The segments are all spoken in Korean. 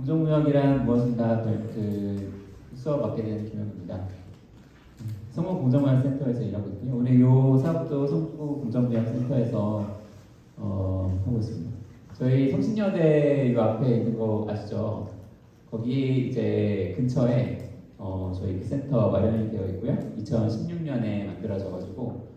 공정무역이란 무엇인가 수업 맡게 된 김영입니다. 성북공정무역센터에서 일하고 있고요. 오늘 이 사업도 성북공정무역센터에서 하고 있습니다. 저희 성신여대 이 앞에 있는 거 아시죠? 거기 이제 근처에 저희 그 센터 마련이 되어 있고요. 2016년에 만들어져가지고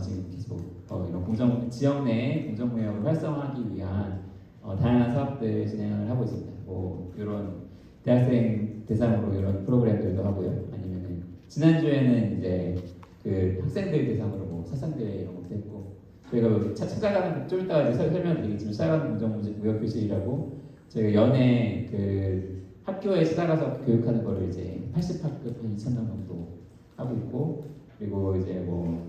지금 계속 이런 지역 내 공정무역을 활성화하기 위한 다양한 사업들 진행을 하고 있습니다. 뭐 이런 대학생 대상으로 이런 프로그램들도 하고요. 아니면은 지난주에는 이제 그 학생들 대상으로 뭐 사상대회 이런 것도 했고, 저희가 찾아가는 좀 이따가 이제 설명드리겠지만 찾아가는 공정무역교실이라고 저희가 연애 그 학교에 찾아가서 교육하는 거를 이제 80학급 2,000명 정도 하고 있고, 그리고 이제 뭐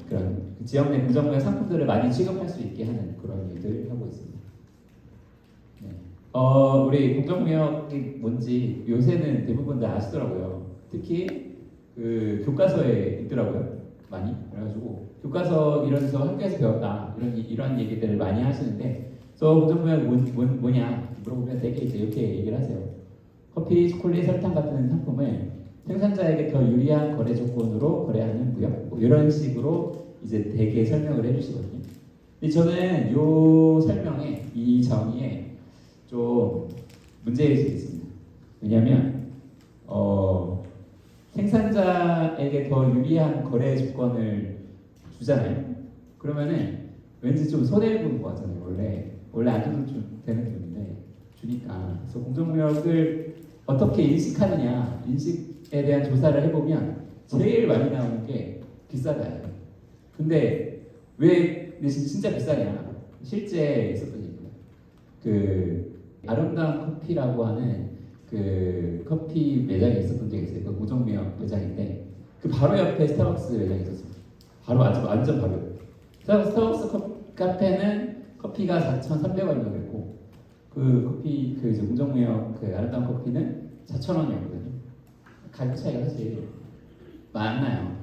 그런 지역 내 공정무역 상품들을 많이 취급할 수 있게 하는 그런 일들 하고 있습니다. 네. 우리 공정무역이 뭔지 요새는 대부분 다 아시더라고요. 특히 그 교과서에 있더라고요. 많이. 그래가지고 교과서 이런서 학교에서 배웠다 이런 얘기들을 많이 하시는데, 저 공정무역 뭐냐 물어보면 되게 이제 이렇게 얘기를 하세요. 커피, 초콜릿, 설탕 같은 상품을 생산자에게 더 유리한 거래 조건으로 거래하는 무역, 뭐 이런 식으로 이제 되게 설명을 해주시거든요. 근데 저는 이 설명에, 이 정의에 좀 문제의식이 있습니다. 왜냐하면 생산자에게 더 유리한 거래 조건을 주잖아요. 그러면은 왠지 좀 손해를 보는 거 같잖아요. 원래 안 줘도 좀 되는 돈인데 주니까. 그래서 공정무역을 어떻게 인식하느냐, 인식에 대한 조사를 해보면 제일 많이 나오는 게 비싸다예요. 근데 왜 진짜 비싸냐? 실제 있었던 얘기입니다. 그 아름다운 커피라고 하는 그 커피 매장이 있었던 적이 있어요. 그 공정무역 매장인데 그 바로 옆에 스타벅스 매장이 있었어요. 바로 완전 바로. 스타벅스 카페는 커피가 4,300원이라고 했고, 그 커피 그 공정무역 그 아름다운 커피는 4,000원이었거든요. 가격 차이가 사실 많나요?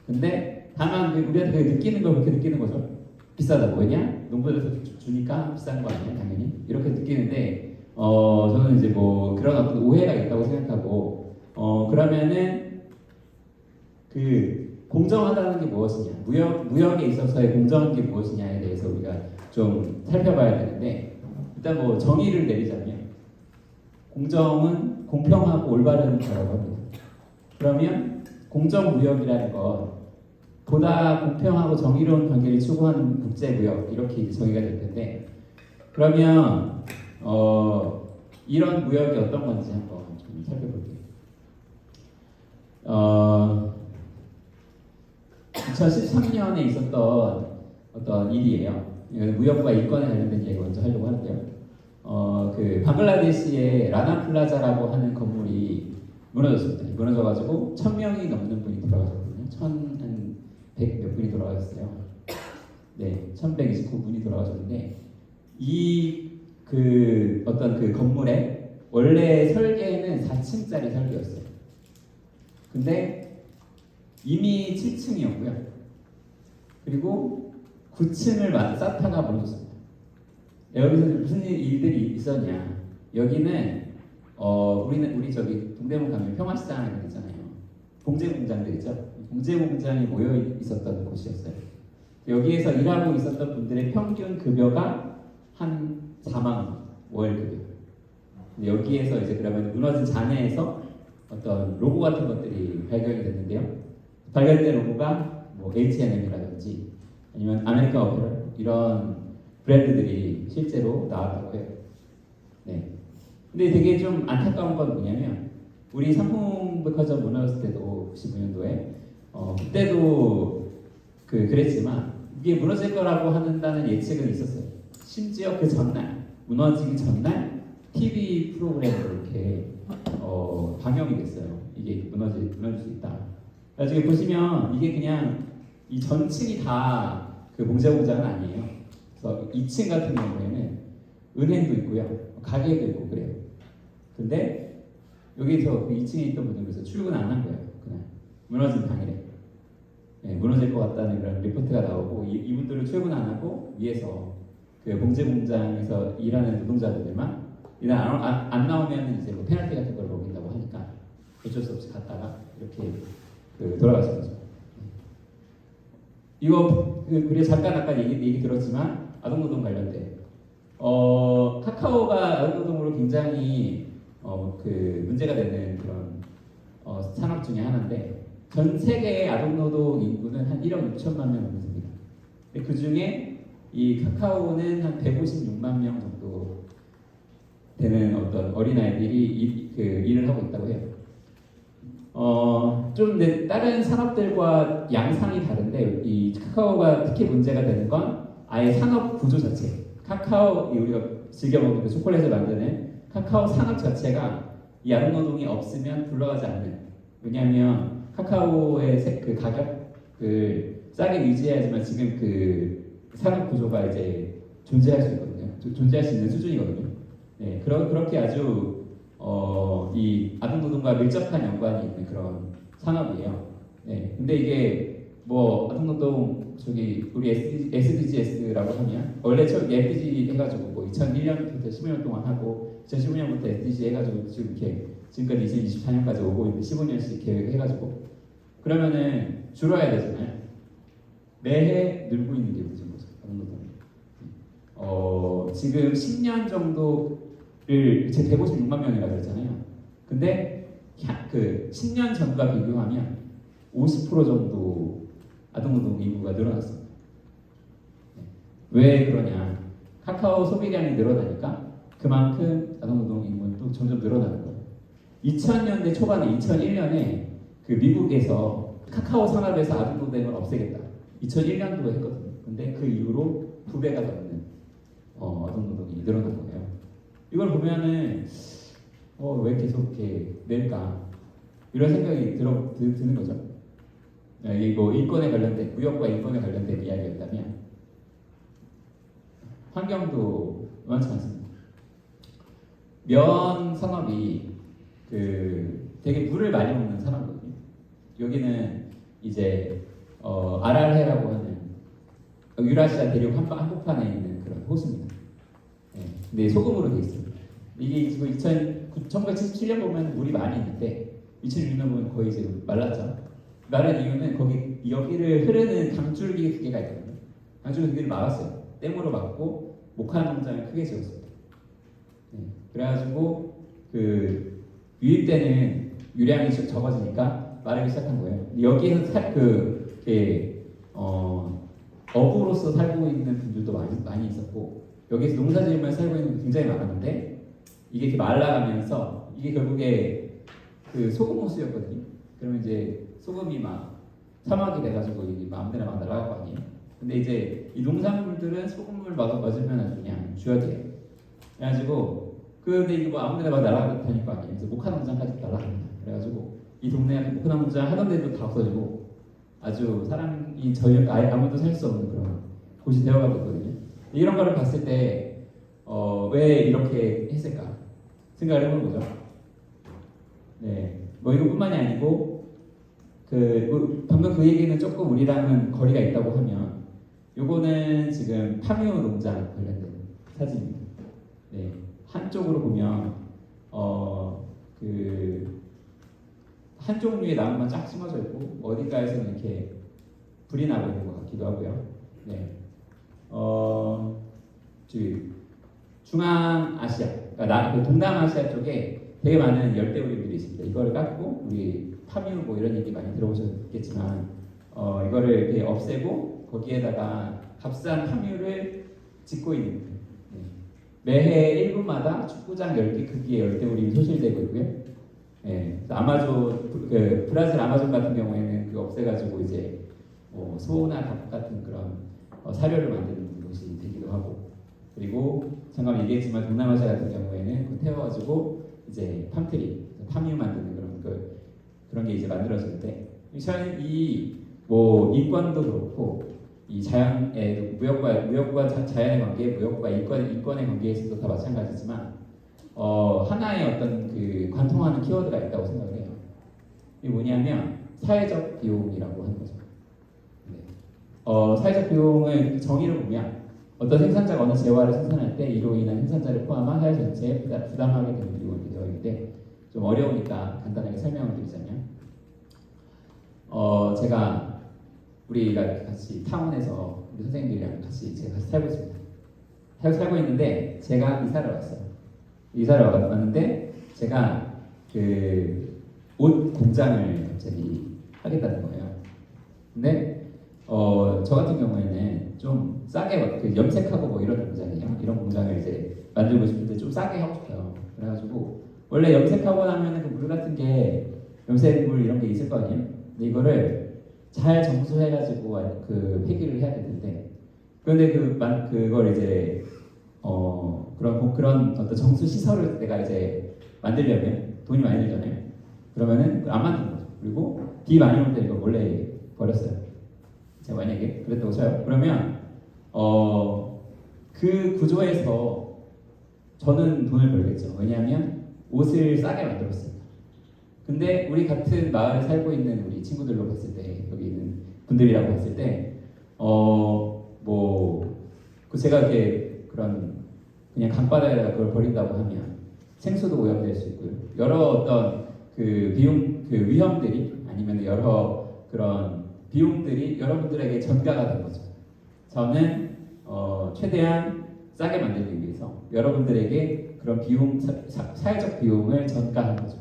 근데 다만 우리한테 느끼는 걸 그렇게 느끼는 거죠. 비싸다고. 왜냐? 농부들에서 주니까 비싼 거 아니야, 당연히. 이렇게 느끼는데 저는 이제 뭐 그런 어떤 오해가 있다고 생각하고, 그러면은 그 공정하다는 게 무엇이냐, 무역에 있어서의 공정한 게 무엇이냐에 대해서 우리가 좀 살펴봐야 되는데, 일단 뭐 정의를 내리자면 공정은 공평하고 올바른 거라고 합니다. 그러면 공정무역이라는 건 보다 공평하고 정의로운 관계를 추구하는 국제무역, 이렇게 정의가 될 텐데, 그러면 이런 무역이 어떤 건지 한번 좀 살펴볼게요. 2013년에 있었던 어떤 일이에요. 무역과 인권에 관련된 얘기 먼저 하려고 하는데요. 그 방글라데시의 라나플라자라고 하는 건물이 무너졌습니다. 무너져가지고 1,000명이 넘는 분이 돌아가셨거든요. 1,100 몇 분이 돌아가셨어요. 네, 1,129분이 돌아가셨는데, 그 어떤 그 건물의 원래 설계는 4층짜리 설계였어요. 근데 이미 7층이었고요. 그리고 9층을 쌓다가 무너졌습니다. 여기서 무슨 일들이 있었냐? 여기는 우리 저기 동대문 가면 평화시장 있잖아요. 봉제 공장들 있죠. 봉제 공장이 모여 있었던 곳이었어요. 여기에서 일하고 있었던 분들의 평균 급여가 한 4만 원, 월 급여. 여기에서 이제 그러면 무너진 잔해에서 어떤 로고 같은 것들이 발견이 됐는데요. 발견된 로고가 뭐 H&M이라든지 아니면 아메리칸 어페럴 이런 브랜드들이 실제로 나왔다고 해요. 네. 근데 되게 좀 안타까운 건 뭐냐면, 우리 삼풍백화점 무너졌을 때도 99년도에 그때도 그랬지만 이게 무너질 거라고 한다는 예측은 있었어요. 심지어 그 전날, 무너지기 전날 TV 프로그램으로 이렇게 방영이 됐어요. 이게 무너질 수 있다. 지금 보시면 이게 그냥 이 전층이 다 그 봉제 공장은 아니에요. 그래서 2층 같은 경우에는 은행도 있고요, 가게도 있고 그래요. 근데 여기서 그 2층에 있던 분들 그래서 출근 안 한 거예요. 그냥 무너진 당일에. 네, 무너질 것 같다는 그런 리포트가 나오고, 이분들은 출근 안 하고 위에서 그 봉제 공장에서 일하는 노동자들만 이날 안 나오면 이제 뭐 페널티 같은 걸 먹인다고 하니까 어쩔 수 없이 갔다가 이렇게 돌아가신 거죠. 이거 우리 잠깐 아까 얘기 들었지만 아동노동 관련된 카카오가 아동노동으로 굉장히 문제가 되는 그런 산업 중에 하나인데 전 세계의 아동노동 인구는 한 1억 6천만 명 정도 됩니다. 그 중에 이 카카오는 한 156만 명 정도 되는 어떤 어린아이들이 일을 하고 있다고 해요. 좀 다른 산업들과 양상이 다른데 이 카카오가 특히 문제가 되는 건 아예 산업 구조 자체. 카카오 우리가 즐겨 먹는 그 초콜릿을 만드는 카카오 산업 자체가 이 아동노동이 없으면 굴러가지 않는. 왜냐하면 카카오의 그 가격을 싸게 유지해야지만 지금 그 산업 구조가 이제 존재할 수 있거든요. 존재할 수 있는 수준이거든요. 네, 그렇게 아주 이 아동노동과 밀접한 연관이 있는 그런 산업이에요. 네, 근데 이게 뭐 아동노동 우리 SDGs라고 하면 원래 처음 SDG 해가지고 뭐 2001년부터 15년 동안 하고 2015년부터 SDG 해가지고 지금 이렇게 지금까지 2024년까지 오고 있는데 15년씩 계획해가지고 그러면은 줄어야 되잖아요. 매해 늘고 있는 게 문제인 거죠. 아동노동이. 지금 10년 정도를 제 156만 명이라고 그랬잖아요. 근데 그 10년 전과 비교하면 50% 정도 아동노동 인구가 늘어났습니다. 왜 그러냐? 카카오 소비량이 늘어나니까 그만큼 아동노동 인구는 또 점점 늘어나는 거예요. 2000년대 초반에 2001년에 그 미국에서 카카오 산업에서 아동노동을 없애겠다. 2001년도에 했거든요. 근데 그 이후로 2배가 넘는 아동노동이 늘어난 거예요. 이걸 보면은 왜 계속 이렇게 늘까? 이런 생각이 드는 거죠. 이거 인권에 관련된 무역과 인권에 관련된 이야기였다면 환경도 많지 않습니다. 면 산업이 되게 물을 많이 먹는 산업이거든요. 여기는 이제 아랄해라고 하는 유라시아 대륙 한복판에 있는 그런 호수입니다. 네, 근데 소금으로 돼 있습니다. 이게 지금 1977년 보면 물이 많이 있는데 2006년 보면 거의 이제 말랐죠. 마른 이유는 여기를 흐르는 강줄기 두 개가 있거든요. 강줄기 두 개를 막았어요. 댐으로 막고 목화 농장을 크게 지었습니다. 네, 그래가지고 유입되는 유량이 적어지니까 마르기 시작한 거예요. 여기에서 어부로서 살고 있는 분들도 많이 있었고 여기서 농사지으면서 살고 있는 분들 굉장히 많았는데 이게 이렇게 말라가면서 이게 결국에 소금 호수였거든요. 그러면 이제 소금이 막 사막이 돼가지고 이게 마음대로 막 날아갈 거 아니에요. 근데 이제 이 농산물들은 소금을 맞으면 아주 그냥 쥐어대요. 그래가지고 근데 이거 뭐 아무데나 막 날아다닐 거 아니에요. 그래서 목화 농장까지 날아갑니다. 그래가지고 이 동네에 목화 농장 하던 데도 다 없어지고 아주 사람이 저희 아무도 살 수 없는 그런 곳이 되어가고 있거든요. 이런 거를 봤을 때 왜 이렇게 했을까 생각을 해보는 거죠. 네, 뭐 이것뿐만이 아니고 방금 그 얘기는 조금 우리랑은 거리가 있다고 하면 요거는 지금 파묘 농장 관련된 사진입니다. 네, 한쪽으로 보면 한 종류의 나무만 쫙 심어져 있고 어딘가에서는 이렇게 불이 나고 있는 것 같기도 하고요. 네, 중앙아시아, 그러니까 동남아시아 쪽에 되게 많은 열대우림들이 있습니다. 이거를 깎고 우리 파묘 뭐 이런 얘기 많이 들어보셨겠지만 이거를 이렇게 없애고 거기에다가 값싼 파묘를 짓고 있는 네. 매해 1분마다 축구장 10개 크기의 열대우림이 소실되고 있고요. 네. 브라질 아마존 같은 경우에는 없애가지고 이제 소나 닭 같은 그런 사료를 만드는 곳이 되기도 하고 그리고 잠깐 얘기했지만 동남아시아 같은 경우에는 태워가지고 이제 파뮤 만드는 그런 게 이제 만들어지는데 이 인권도 그렇고 이 자연의 무역과 자연의 관계, 무역과 인권의 관계에서도 다 마찬가지지만 하나의 어떤 관통하는 키워드가 있다고 생각을 해요. 이게 뭐냐면 사회적 비용이라고 하는 거죠. 네. 사회적 비용의 정의를 보면 어떤 생산자가 어느 재화를 생산할 때 이로 인한 생산자를 포함한 사회 전체에 부담하게 되는 비용이 되어 있는데 좀 어려우니까 간단하게 설명을 드리자면 제가 우리가 같이 타운에서 우리 선생님들이랑 같이 제가 같이 살고 있습니다. 살고 있는데 제가 이사를 왔어요. 이사를 왔는데 제가 그 옷 공장을 갑자기 하겠다는 거예요. 근데 저 같은 경우에는 좀 싸게 그 염색하고 뭐 이런 공장이에요. 이런 공장을 이제 만들고 싶은데 좀 싸게 하고 싶어요. 그래가지고 원래 염색하고 나면은 그 물 같은 게 염색물 이런 게 있을 거 아니에요. 근데 이거를 잘 정수해가지고 그 폐기를 해야 되는데 그런데 그걸 이제 그런 어떤 정수 시설을 내가 이제 만들려면 돈이 많이 들잖아요. 그러면은 안 만드는 거죠. 그리고 비 많이 올 때 이거 몰래 버렸어요. 제가 만약에 그랬다고 쳐요. 그러면 그 구조에서 저는 돈을 벌겠죠. 왜냐하면 옷을 싸게 만들었습니다. 근데 우리 같은 마을에 살고 있는 우리 친구들로 봤을 때 여기 있는 분들이라고 봤을 때 제가 이렇게 그런 그냥 강바다에다가 그걸 버린다고 하면 생수도 오염될 수 있고요. 여러 어떤 그 위험들이 아니면 여러 그런 비용들이 여러분들에게 전가가 된 거죠. 저는 최대한 싸게 만들기 위해서 여러분들에게 그런 비용, 사회적 비용을 전가한 거죠.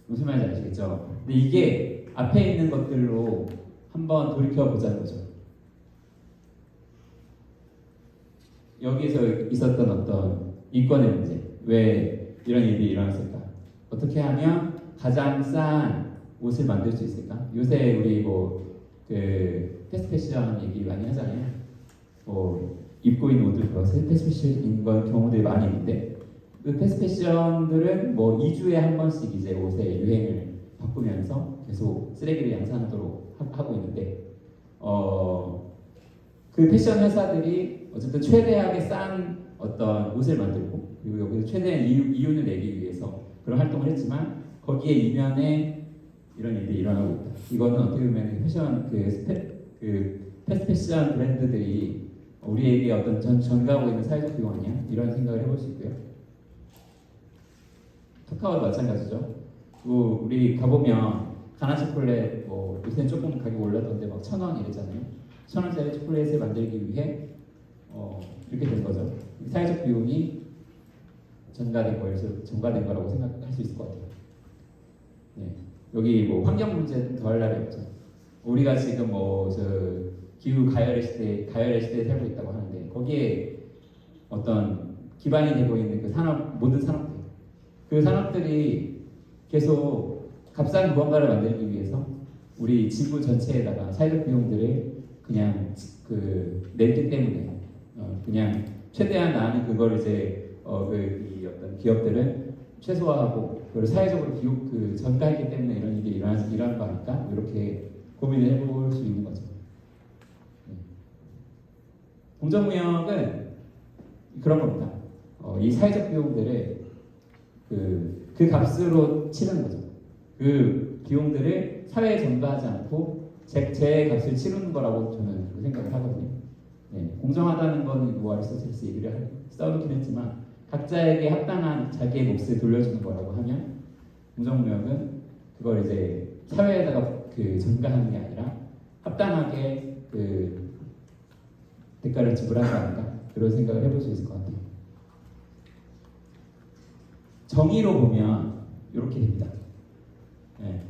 무슨 말인지 아시겠죠? 근데 이게 앞에 있는 것들로 한번 돌이켜보자는 거죠. 여기에서 있었던 어떤 인권의 문제, 왜 이런 일이 일어났을까? 어떻게 하면 가장 싼 옷을 만들 수 있을까? 요새 우리 패스트 패션 얘기 많이 하잖아요. 입고 있는 옷들 패스트 패션인 경우들이 많이 있는데 그 패스트 패션들은 2주에 한 번씩 이제 옷의 유행을 바꾸면서 계속 쓰레기를 양산하도록 하고 있는데 그 패션 회사들이 어쨌든 최대하게 싼 어떤 옷을 만들고 그리고 여기서 최대한 이윤을 내기 위해서 그런 활동을 했지만 거기에 이면에 이런 일들이 일어나고 있다. 이거는 어떻게 보면 패션 패스트 패션 브랜드들이 우리에게 어떤 전가하고 있는 사회적 비용 아니야? 이런 생각을 해볼 수 있고요. 카카오도 마찬가지죠. 우리 가보면 가나 초콜릿 요새는 조금 가격이 올랐던데 막 1,000원 이랬잖아요. 1,000원짜리 초콜릿을 만들기 위해 이렇게 된 거죠. 사회적 비용이 전가된 거라고 생각할 수 있을 것 같아요. 네. 여기 환경 문제는 더할 날이 없죠. 우리가 지금 기후 가열의 시대에 살고 있다고 하는데 거기에 어떤 기반이 되고 있는 모든 산업들, 그 산업들이 계속 값싼 무언가를 만들기 위해서 우리 지구 전체에다가 사회적 비용들을 그냥 냈기 때문에 그냥 최대한 나는 그걸 이제 이 어떤 기업들은 최소화하고 그걸 사회적으로 전가했기 때문에 이런 일이 일어나는 거 아닐까? 이렇게 고민을 해볼 수 있는 거죠. 공정무역은 그런 겁니다. 이 사회적 비용들을 그 값으로 치르는 거죠. 그 비용들을 사회에 전가하지 않고 제 값을 치르는 거라고 저는 생각을 하거든요. 네, 공정하다는 건 아리스토텔레스 얘기를 써놓긴 했지만 각자에게 합당한 자기의 몫을 돌려주는 거라고 하면 공정무역은 그걸 이제 사회에다가 전가하는 게 아니라 합당하게 대가를 지불하는 거 아닌가 그런 생각을 해볼 수 있을 것 같아요. 정의로 보면 이렇게 됩니다. 네.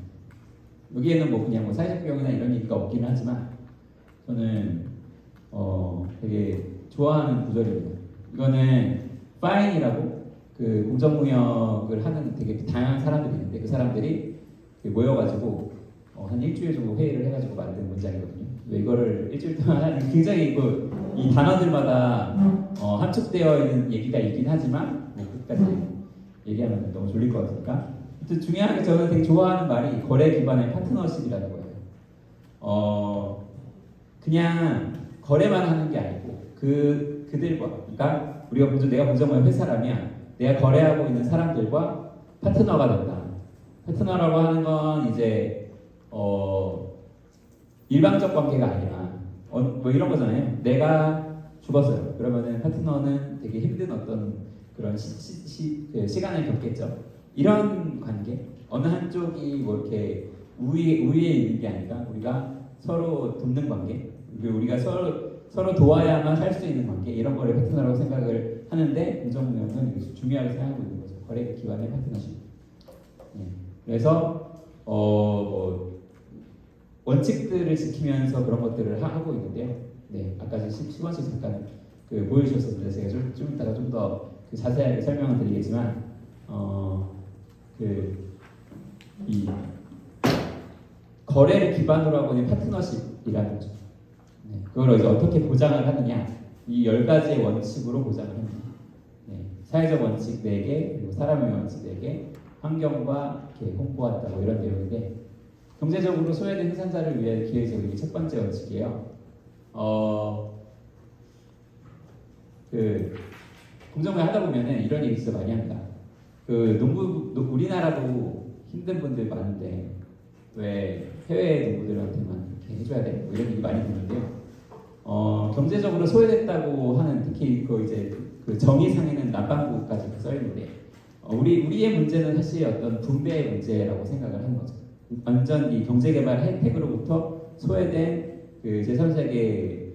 여기에는 그냥 사회적 비용이나 이런 얘기가 없기는 하지만 저는 되게 좋아하는 구절입니다. 이거는 파인이라고 공정무역을 하는 되게 다양한 사람들이 있는데 그 사람들이 모여가지고 한 일주일 정도 회의를 해가지고 만든 문장이거든요. 이거를 일주일 동안 굉장히 이 단어들마다 함축되어 있는 얘기가 있긴 하지만 끝까지 얘기하면 너무 졸릴 것 같으니까 중요한 게 저는 되게 좋아하는 말이 거래 기반의 파트너십이라는 거예요. 그냥 거래만 하는 게 아니고 그들과 그러니까 내가 공정무역 회사라면 내가 거래하고 있는 사람들과 파트너가 된다. 파트너라고 하는 건 이제 일방적 관계가 아니라 이런 거잖아요. 내가 죽었어요. 그러면은 파트너는 되게 힘든 어떤 그런 그 시간을 겪겠죠. 이런 관계, 어느 한쪽이 뭐 이렇게 우위에 있는 게 아니라 우리가 서로 돕는 관계, 그리고 우리가 서로 도와야만 살 수 있는 관계, 이런 거를 파트너라고 생각을 하는데 공정무역은 중요하게 생각하고 있는 거죠. 거래 기반의 파트너십. 네. 그래서 원칙들을 지키면서 그런 것들을 하고 있는데요. 네, 아까 시원씨 잠깐 보여주셨었는데 제가 좀 이따가 좀 더 자세하게 설명을 드리겠지만 이 거래를 기반으로 하고 있는 파트너십이라는 거죠. 네, 그걸 이제 어떻게 보장을 하느냐, 이 10가지의 원칙으로 보장을 합니다. 네, 사회적 원칙 4개, 그리고 사람의 원칙 4개, 환경과 이렇게 홍보한다, 뭐 이런 내용인데, 경제적으로 소외된 생산자를 위해 기회제공이 첫 번째 원칙이에요. 공정무역 하다 보면은 이런 얘기 진짜 많이 합니다. 우리나라도 힘든 분들 많은데 왜 해외 농부들한테만 이렇게 해줘야 돼? 뭐 이런 얘기 많이 듣는데요. 경제적으로 소외됐다고 하는, 특히 그 정의상에는 남반구까지 써 있는데, 우리의 문제는 사실 어떤 분배의 문제라고 생각을 하는 거죠. 완전 이 경제개발 혜택으로부터 소외된 제3세계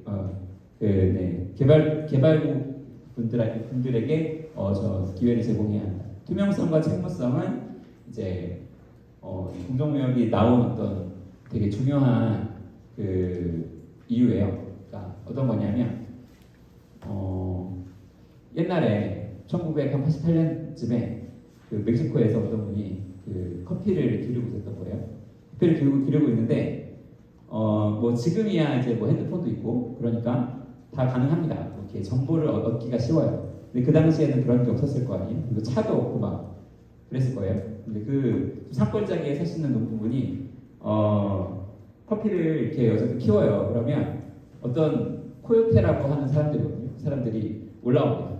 개발국 분들에게 기회를 제공해야 한다. 투명성과 책무성은 이제 공정무역이 나온 어떤 되게 중요한 이유예요. 그러니까 어떤 거냐면 옛날에 1988년쯤에 멕시코에서 어떤 분이 커피를 기르고 있었던 거예요. 커피를 기르고 있는데 뭐 지금이야 이제 뭐 핸드폰도 있고 그러니까 다 가능합니다. 이렇게 정보를 얻기가 쉬워요. 근데 그 당시에는 그런 게 없었을 거 아니에요. 그리고 차도 없고 막 그랬을 거예요. 근데 산골짜기에 사시는 농부분이 커피를 이렇게 여기서 키워요. 그러면 어떤 코요테라고 하는 사람들이거든요. 그 사람들이 올라옵니다.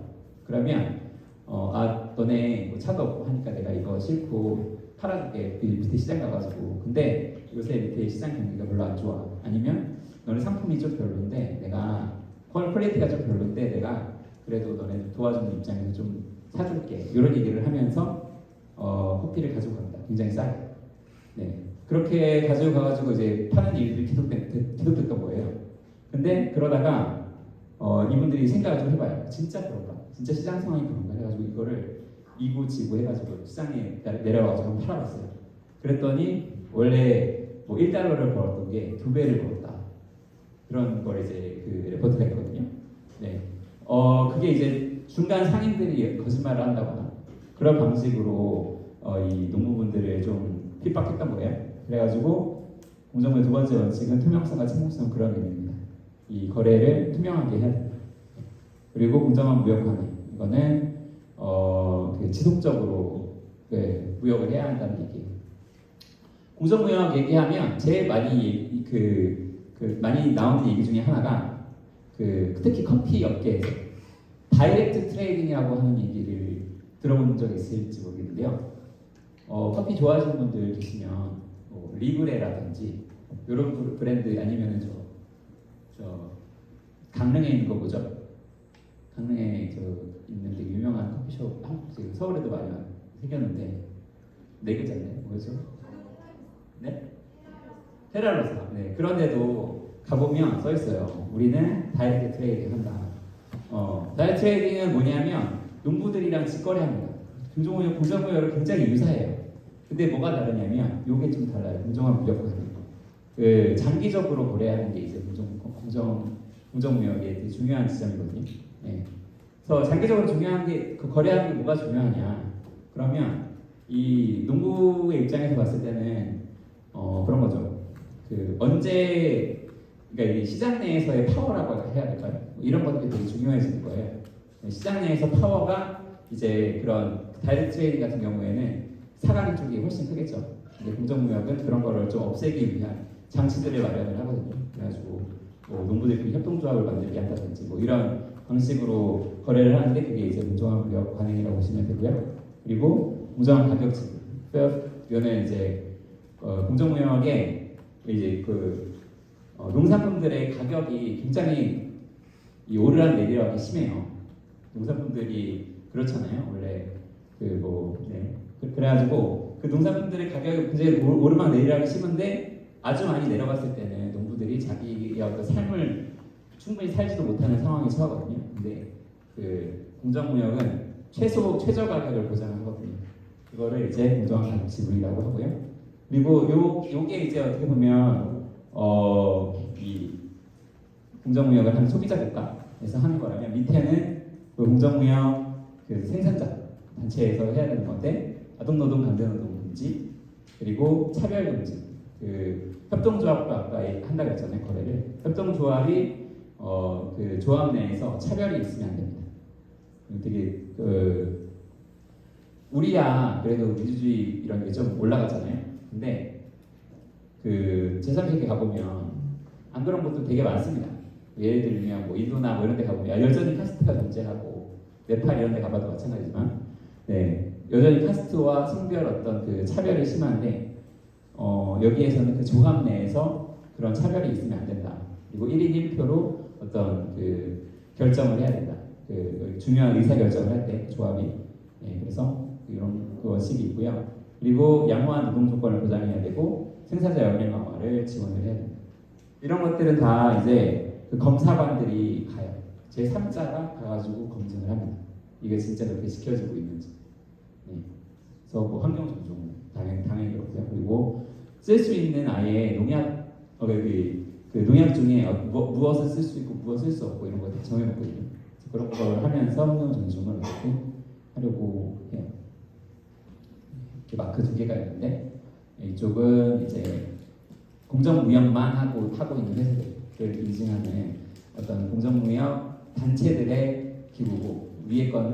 그러면 너네 뭐 차도 없고 하니까 내가 이거 싣고 팔아줄게. 밑에 시장 가가지고. 근데 요새 밑에 시장 경기가 별로 안 좋아. 아니면 너네 상품이 좀 별로인데 내가 퀄리티가 좀 별로인데 내가 그래도 너네 도와주는 입장에서 좀 사줄게. 이런 얘기를 하면서 커피를 가지고 갑니다. 굉장히 싸게. 네. 그렇게 가지고 가가지고 이제 파는 일들이 계속됐던 거예요. 근데 그러다가 이분들이 생각을 좀 해봐요. 진짜 그런가? 진짜 시장 상황이 그런가? 해가지고 이거를 이고지고 해가지고 시장에 내려가가지고 한번 팔아봤어요. 그랬더니 원래 뭐 1달러를 벌었던 게 2배를 벌었다. 그런 걸 이제 레포트가 있거든요. 네. 그게 이제 중간 상인들이 거짓말을 한다거나 그런 방식으로 이 농부분들을 좀 핍박했던 거예요. 그래가지고 공정무역 두 번째 원칙은 투명성과 책무성, 그런 의미입니다. 이 거래를 투명하게 해야 됩니다. 그리고 공정한 무역 관행, 이거는 지속적으로 무역을 해야 한다는 얘기예요. 공정무역 얘기하면 제일 많이 많이 나오는 얘기 중에 하나가 특히 커피 업계에서 다이렉트 트레이딩이라고 하는 얘기를 들어본 적 있을지 모르겠는데요. 커피 좋아하시는 분들 계시면 뭐 리브레라든지 이런 브랜드, 아니면은 저 강릉에 있는 거 뭐죠? 강릉에 있는 되게 유명한 커피숍, 서울에도 많이 생겼는데 네 글자인데 뭐죠? 네? 테라로사. 네, 그런데도 가보면 써 있어요. 우리는 다이렉트 트레이딩 한다. 다이렉트 트레이딩은 뭐냐면 농부들이랑 직거래합니다. 공정무역으로 굉장히 유사해요. 근데 뭐가 다르냐면 요게 좀 달라요. 공정한 무역과는 장기적으로 거래하는 게 이제 공정무역의 되게 중요한 지점이거든요. 네. 그래서 장기적으로 중요한 게 거래하는 게 뭐가 중요하냐? 그러면 이 농부의 입장에서 봤을 때는 그런 거죠. 언제, 그러니까 이 시장 내에서의 파워라고 해야 될까요? 이런 것들이 되게 중요해지는 거예요. 시장 내에서 파워가 이제 그런 다이렉트 트레이딩 같은 경우에는 사가는 쪽이 훨씬 크겠죠. 근데 공정무역은 그런 거를 좀 없애기 위한 장치들을 마련을 하거든요. 그래가지고 뭐 농부들끼리 협동조합을 만들게 한다든지 뭐 이런 방식으로 거래를 하는데 그게 이제 공정한 무역 관행이라고 보시면 되고요. 그리고 공정한 가격 지급. 이거는 이제 공정무역에 이제 농산품들의 가격이 굉장히 이 오르락 내리락이 심해요. 농산품들이 그렇잖아요. 원래 그래가지고 그 농산품들의 가격이 굉장히 오르막 내리락이 심한데 아주 많이 내려갔을 때는 농부들이 자기의 어떤 삶을 충분히 살지도 못하는 상황에 처하거든요. 근데 그 공정무역은 최저 가격을 보장하거든요. 그거를 이제 공정한 가격 지불이라고 하고요. 그리고 요게 이제 어떻게 보면 이 공정무역을 하는 소비자 국가에서 하는 거라면 밑에는 그 공정무역 그 생산자 단체에서 해야 되는 건데 아동노동 강제노동 금지 그리고 차별 금지 그 협동조합과 아까 한다고 했잖아요. 거래를 협동조합이 그 조합 내에서 차별이 있으면 안 됩니다. 되게 우리야 그래도 민주주의 이런 게 좀 올라갔잖아요. 근데 그 제3세계 가보면 안 그런 것도 되게 많습니다. 예를 들면 뭐 인도나 뭐 이런 데 가보면 여전히 카스트가 존재하고 네팔 이런 데 가봐도 마찬가지지만 네, 여전히 카스트와 성별 어떤 그 차별이 심한데 여기에서는 그 조합 내에서 그런 차별이 있으면 안 된다. 그리고 1인 1표로 어떤 그 결정을 해야 된다. 그 중요한 의사 결정을 할 때 조합이 그래서 이런 것이 있고요. 그리고 양호한 노동 조건을 보장해야 되고 생산자 연령 강화를 지원을 해야 됩니다. 이런 것들은 다 이제 그 검사관들이 가요. 제3자가 가가지고 검증을 합니다. 이게 진짜 그렇게 지켜지고 있는지. 그래서 뭐 환경 존중 당연히 그렇고요. 그리고 쓸 수 있는 아예 농약 그 농약 중에 무엇을 쓸 수 있고 무엇을 쓸 수 없고 이런 거 다 정해놓거든요. 그런 걸 하면서 환경 존중을 어떻게 하려고 해요. 이렇게 마크 2개가 있는데 이쪽은 이제 공정무역만 하고 있는 회사들을 인증하는 어떤 공정무역 단체들의 기구고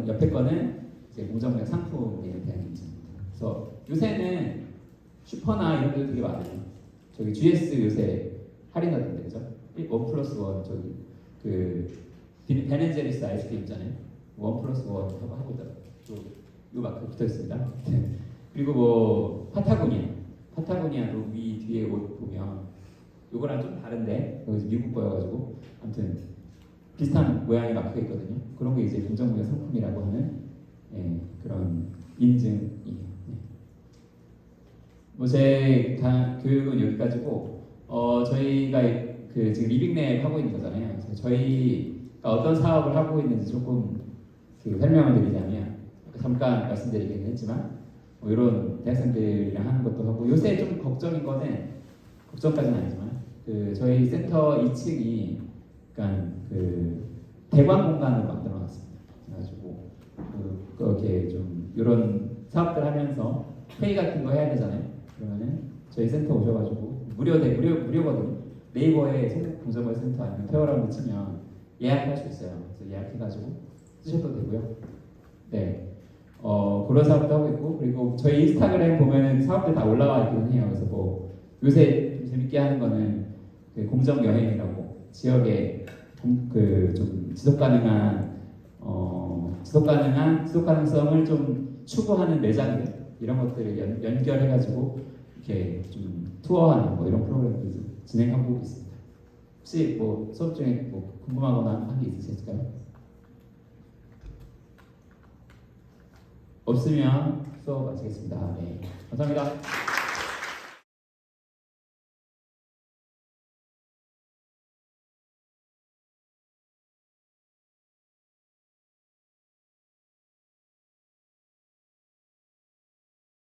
옆에 거는 이제 공정무역 상품에 대한 인증입니다. 그래서 요새는 슈퍼나 이런 데도 되게 많아요. 저기 GS 요새 할인하던데 그죠? 1+1 저기 그 베넨제리스 아이스크림 있잖아요. 1+1 하고 있더라고요. 요 마크 붙어 있습니다. 그리고 뭐 파타고니아도 위 뒤에 옷 보면 요거랑 좀 다른데 여기 미국 거여가지고 아무튼 비슷한 모양의 마크가 있거든요. 그런 게 이제 공정무역 상품이라고 하는 그런 인증이에요. 뭐 제 교육은 여기까지고 저희가 그 지금 리빙랩 하고 있는 거잖아요. 그래서 저희가 어떤 사업을 하고 있는지 조금 그 설명을 드리자면 잠깐 말씀드리긴 했지만 뭐 이런 대학생들이랑 하는 것도 하고 요새 좀 걱정인 거는 걱정까지는 아니지만 그 저희 센터 2층이 약간 그 대관 공간으로 만들어놨습니다. 그래가지고 그렇게 좀 이런 사업들 하면서 회의 같은 거 해야 되잖아요. 그러면은 저희 센터 오셔가지고 무료거든요. 네이버에 성북공정무역 센터 아니면 페어라고 치면 예약할 수 있어요. 그래서 예약해가지고 쓰셔도 되고요. 네. 그런 사업도 하고 있고 그리고 저희 인스타그램 보면은 사업들 다 올라와 있긴 해요. 그래서 뭐 요새 좀 재밌게 하는 거는 그 공정 여행이라고 지역에 그 좀 지속 가능성을 좀 추구하는 매장들 이런 것들을 연결해가지고 이렇게 좀 투어하는 뭐 이런 프로그램도 진행하고 있습니다. 혹시 뭐 수업 중에 뭐 궁금하거나 한 게 있으실까요? 없으면 수업 마치겠습니다. 네, 감사합니다.